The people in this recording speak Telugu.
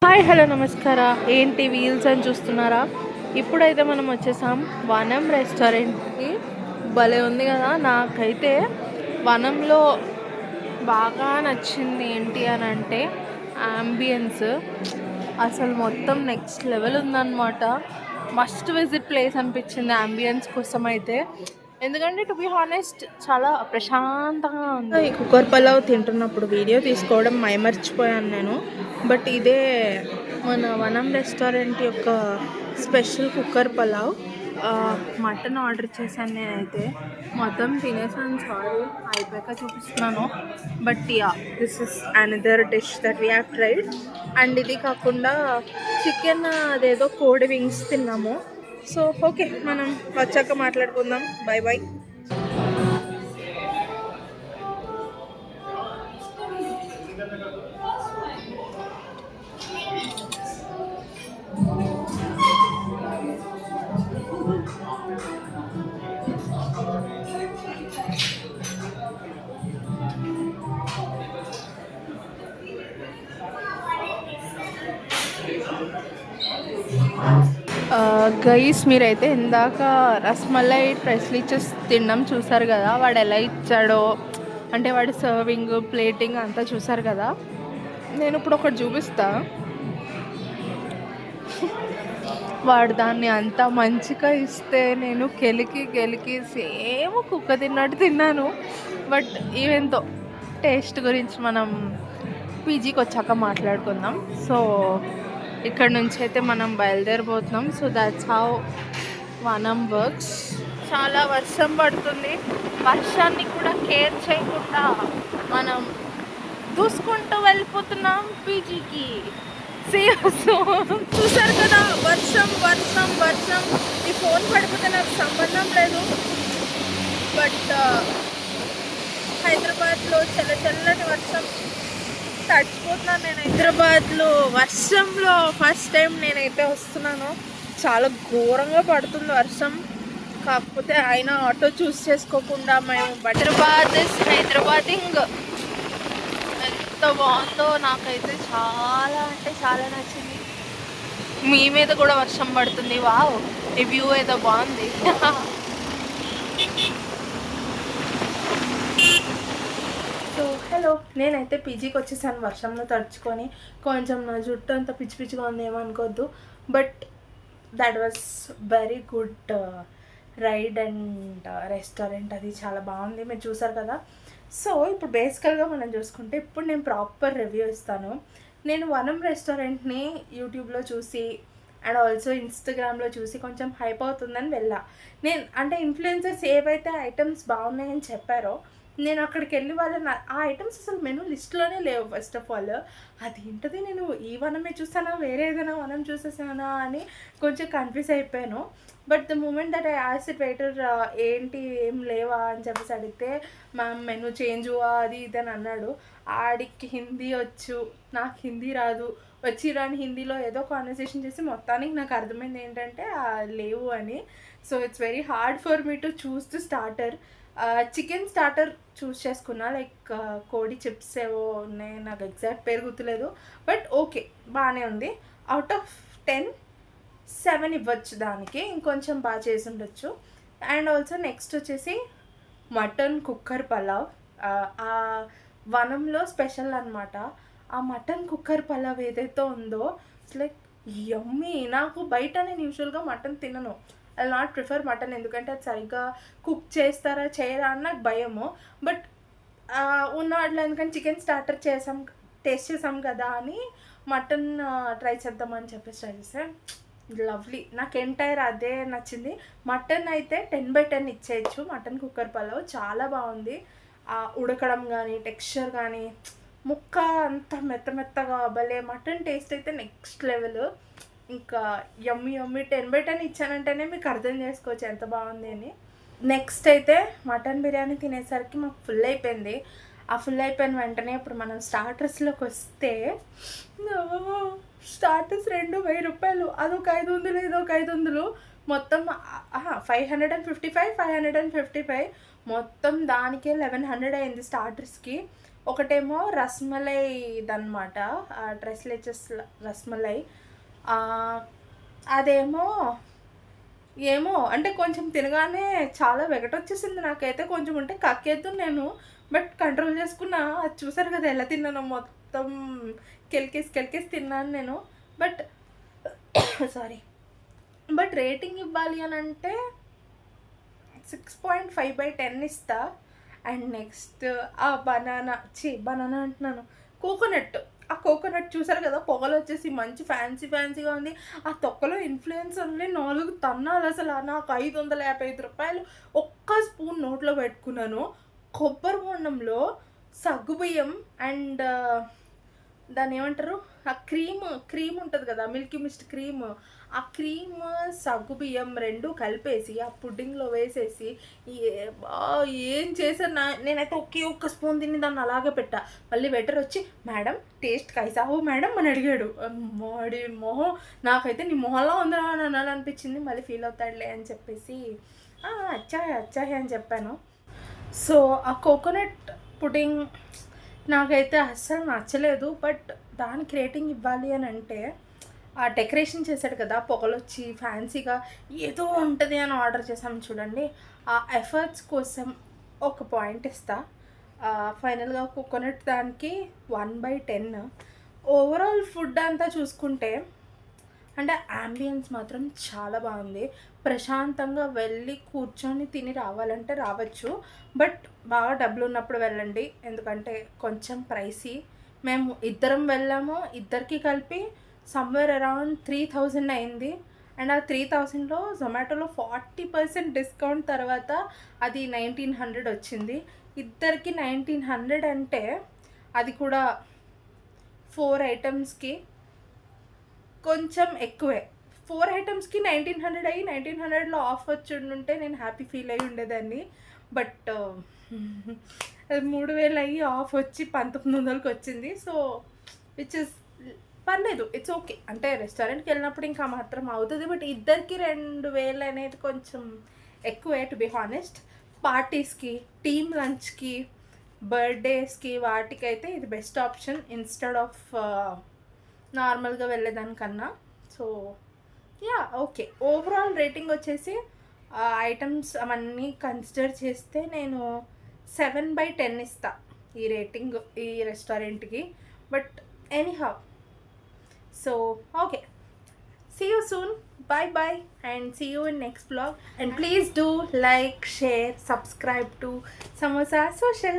హాయ్ హలో నమస్కార. ఏంటి వీల్స్ అని చూస్తున్నారా? ఇప్పుడైతే మనం వచ్చేసాం వనం రెస్టారెంట్కి. భలే ఉంది కదా. నాకైతే వనంలో బాగా నచ్చింది ఏంటి అని అంటే అంబియన్స్. అసలు మొత్తం నెక్స్ట్ లెవెల్ ఉందన్నమాట. మస్ట్ విజిట్ ప్లేస్ అనిపించింది అంబియన్స్ కోసం అయితే. ఎందుకంటే టు బి హానెస్ట్ చాలా ప్రశాంతంగా ఉంది. ఈ కుక్కర్ పలావ్ తింటున్నప్పుడు వీడియో తీసుకోవడం మైమర్చిపోయాను నేను. బట్ ఇదే మన వనం రెస్టారెంట్ యొక్క special cooker pulao. Mutton order చేశాను నేనైతే. మొత్తం తినేసాను, సారీ అయిపోయాక చూపిస్తున్నాను. But yeah, this is another dish that we have tried. And ఇది కాకుండా చికెన్ అదేదో కోడి వింగ్స్ తిన్నాము. సో ఓకే, మనం వచ్చాక మాట్లాడుకుందాం. Bye bye. గైస్, మీరైతే ఇందాక రస్మలై ప్రెస్లీచెస్ తినడం చూసారు కదా. వాడు ఎలా ఇచ్చాడో, అంటే వాడి సర్వింగ్ ప్లేటింగ్ అంతా చూసారు కదా. నేను ఇప్పుడు ఒకటి చూపిస్తా. వాడు దాన్ని అంత మంచిగా ఇస్తే నేను గెలికి సేమ్ కుక్క తిన్నట్టు తిన్నాను. బట్ ఈవెంతో టేస్ట్ గురించి మనం పీజీకి వచ్చాక మాట్లాడుకుందాం. సో ఇక్కడ నుంచి అయితే మనం బయలుదేరిపోతున్నాం. సో దాట్స్ హౌ వనం వర్క్స్. చాలా వర్షం పడుతుంది. వర్షాన్ని కూడా కేర్ చేయకుండా మనం దూసుకుంటూ వెళ్ళిపోతున్నాం పీజీకి. చూసారు కదా, వర్షం వర్షం వర్షం. ఈ ఫోన్ పడిపోతే నాకు సంబంధం లేదు. బట్ హైదరాబాద్లో చల్లటి వర్షం తడిచిపోతున్నాను నేను. హైదరాబాద్లో వర్షంలో ఫస్ట్ టైం నేనైతే వస్తున్నాను. చాలా ఘోరంగా పడుతుంది వర్షం. కాకపోతే ఆయన ఆటో చూస్ చేసుకోకుండా మేము హైదరాబాదింగ్ ఎంత బాగుందో. నాకైతే చాలా అంటే చాలా నచ్చింది. మీ మీద కూడా వర్షం పడుతుంది. వావ్, ఈ వ్యూ ఏదో బాగుంది. సో హలో, నేనైతే పీజీకి వచ్చేసాను వర్షంలో తడుచుకొని. కొంచెం నా జుట్టు అంతా పిచ్చి పిచ్చిగా ఉంది, ఏమనుకోవద్దు. But that was very good ride and restaurant అది చాలా బాగుంది, మీరు చూసారు కదా. సో ఇప్పుడు బేసికల్గా మనం చూసుకుంటే ఇప్పుడు నేను ప్రాపర్ రివ్యూ ఇస్తాను. నేను వనం రెస్టారెంట్ని యూట్యూబ్లో చూసి అండ్ ఆల్సో ఇన్స్టాగ్రామ్లో చూసి కొంచెం హైప్ అవుతుందని వెళ్ళా. నేను అంటే ఇన్ఫ్లుయెన్సర్స్ ఏవైతే ఐటమ్స్ బాగున్నాయని చెప్పారో నేను అక్కడికి వెళ్ళి ఆ ఐటమ్స్ అసలు మెనూ లిస్ట్లోనే లేవు. ఫస్ట్ ఆఫ్ ఆల్ అదేంటది, నేను ఈ వనమే చూసానా, వేరే ఏదైనా వనం చూసేసానా అని కొంచెం కన్ఫ్యూజ్ అయిపోయాను. But the moment that I asked it waiter ఏంటి ఏం లేవా అని చెప్పేసి అడిగితే మ్యామ్ మెనూ చేంజ్ అది ఇది అని అన్నాడు. ఆడికి హిందీ వచ్చు, నాకు హిందీ రాదు. వచ్చి రాని హిందీలో ఏదో కాన్వర్సేషన్ చేసి మొత్తానికి నాకు అర్థమైంది ఏంటంటే లేవు అని. So it's very hard for me to choose the starter. Chicken starter choose చేసుకున్నా, లైక్ కోడి చిప్స్ ఏవో ఉన్నాయి, నాకు ఎగ్జాక్ట్ పేరు గుర్తులేదు. బట్ ఓకే, బాగానే ఉంది. అవుట్ ఆఫ్ 10 7 ఇవ్వచ్చు దానికి, ఇంకొంచెం బాగా చేసి ఉండొచ్చు. అండ్ ఆల్సో నెక్స్ట్ వచ్చేసి మటన్ కుక్కర్ పలావ్. ఆ వనంలో స్పెషల్ అనమాట. ఆ మటన్ కుక్కర్ పలావ్ ఏదైతే ఉందో ఇట్స్ లైక్ యమ్మీ. నాకు బయట నేను యూజువల్గా మటన్ తినను. ఐ నాట్ ప్రిఫర్ మటన్, ఎందుకంటే అది సరిగ్గా కుక్ చేస్తారా చేయరా అని నాకు భయము. బట్ ఉన్న వాటిలో ఎందుకంటే చికెన్ స్టార్టర్ టేస్ట్ చేసాం కదా అని మటన్ ట్రై చేద్దామని చెప్పేసి ట్రై చేస్తే లవ్లీ. నాకు ఎంటైర్ అదే నచ్చింది. మటన్ అయితే 10/10 ఇచ్చేయచ్చు. మటన్ కుక్కర్ పలావ్ చాలా బాగుంది. ఉడకడం కానీ టెక్స్చర్ కానీ ముక్క అంత మెత్తగా భలే. మటన్ టేస్ట్ అయితే నెక్స్ట్ లెవెల్. ఇంకా యమ్మీ 10/10 ఇచ్చానంటేనే మీకు అర్థం చేసుకోవచ్చు ఎంత బాగుంది అని. నెక్స్ట్ అయితే మటన్ బిర్యానీ తినేసరికి మాకు ఫుల్ అయిపోయింది. ఆ ఫుల్ అయిపోయిన వెంటనే ఇప్పుడు మనం స్టార్టర్స్లోకి వస్తే స్టార్టర్స్ 2,000 రూపాయలు, అదొక 500, ఇదొక 500, మొత్తం 555 మొత్తం దానికే 1100 అయింది స్టార్టర్స్కి. ఒకటేమో రస్మలై దన్నమాట, డ్రెస్ లెచెస్ రస్మలై. అదేమో ఏమో అంటే కొంచెం తినగానే చాలా వెగటొచ్చేసింది నాకైతే. కొంచెం ఉంటే కక్కేద్దు నేను, బట్ కంట్రోల్ చేసుకున్నా. అది చూసారు కదా ఎలా తిన్నానో, మొత్తం కెలికేసి తిన్నాను నేను. బట్ సారీ, బట్ రేటింగ్ ఇవ్వాలి అని అంటే 6.5/10 ఇస్తా. అండ్ నెక్స్ట్ ఆ బనానా అంటున్నాను, కోకోనట్. ఆ కోకోనట్ చూసారు కదా, పొగలు వచ్చేసి మంచి ఫ్యాన్సీగా ఉంది. ఆ తొక్కలో ఇన్ఫ్లుయెన్స్ ఓన్లీ 4 తన్నాలు. అసలు నాకు 555 రూపాయలు ఒక్క స్పూన్ నోట్లో పెట్టుకున్నాను. కొబ్బరి బొండంలో సగ్గుబియ్యం అండ్ దాన్ని ఏమంటారు, ఆ క్రీమ్ ఉంటుంది కదా, మిల్కీ మిస్ట్ క్రీమ్. ఆ క్రీమ్ సగ్గుబియ్యం రెండు కలిపేసి ఆ పుడ్డింగ్లో వేసేసి ఏం చేశారు. నేనైతే ఒక్క స్పూన్ తిని దాన్ని అలాగే పెట్టా. మళ్ళీ వెటర్ వచ్చి, మేడం టేస్ట్ కైసావు మేడం అని అడిగాడు. మాడి మొహం, నాకైతే నీ మొహంలో ఉందిరా అని అనిపించింది. మళ్ళీ ఫీల్ అవుతాడులే అని చెప్పేసి అచ్చా అని చెప్పాను. సో ఆ కోకోనట్ పుడ్డింగ్ నాకైతే అస్సలు నచ్చలేదు. బట్ దానికి రేటింగ్ ఇవ్వాలి అని అంటే, ఆ డెకరేషన్ చేశాడు కదా, పొగలు వచ్చి ఫ్యాన్సీగా ఏదో ఉంటుంది అని ఆర్డర్ చేసాము చూడండి, ఆ ఎఫర్ట్స్ కోసం ఒక పాయింట్ ఇస్తా. ఫైనల్గా కోకోనట్ దానికి 1/10. ఓవరాల్ ఫుడ్ అంతా చూసుకుంటే అంటే యాంబియన్స్ మాత్రం చాలా బాగుంది. ప్రశాంతంగా వెళ్ళి కూర్చొని తిని రావాలంటే రావచ్చు, బట్ బాగా డబ్బులు ఉన్నప్పుడు వెళ్ళండి, ఎందుకంటే కొంచెం ప్రైసీ. మేము ఇద్దరం వెళ్ళాము, ఇద్దరికి కలిపి సమ్వేర్ అరౌండ్ 3000 అయింది. అండ్ ఆ 3000లో జొమాటోలో 40% డిస్కౌంట్ తర్వాత అది 1900 వచ్చింది. ఇద్దరికి 1900 అంటే అది కూడా 4 ఐటమ్స్కి కొంచెం ఎక్కువే. 4 ఐటమ్స్కి 1900 అయ్యి 1900లో ఆఫ్ వచ్చి ఉంటే నేను హ్యాపీ ఫీల్ అయ్యి ఉండేదాన్ని. బట్ అది 3000 అయ్యి ఆఫ్ వచ్చి 1900కి వచ్చింది. సో విచ్ ఇస్ పర్లేదు, ఇట్స్ ఓకే. అంటే రెస్టారెంట్కి వెళ్ళినప్పుడు ఇంకా మాత్రం అవుతుంది, బట్ ఇద్దరికి 2000 అనేది కొంచెం ఎక్కువే టు బి హానెస్ట్. పార్టీస్కి, టీమ్ లంచ్కి, బర్త్డేస్కి వాటికైతే ఇది బెస్ట్ ఆప్షన్ ఇన్స్టెడ్ ఆఫ్ నార్మల్గా వెళ్ళేదానికన్నా. So ya okay. Overall rating వచ్చేసి ఐటమ్స్ అవన్నీ కన్సిడర్ చేస్తే నేను 7/10 ఇస్తా ఈ రేటింగ్ ఈ రెస్టారెంట్కి. But anyhow, so okay, see you soon, bye and see you in next vlog. And please do like, share, subscribe to Samosa Social.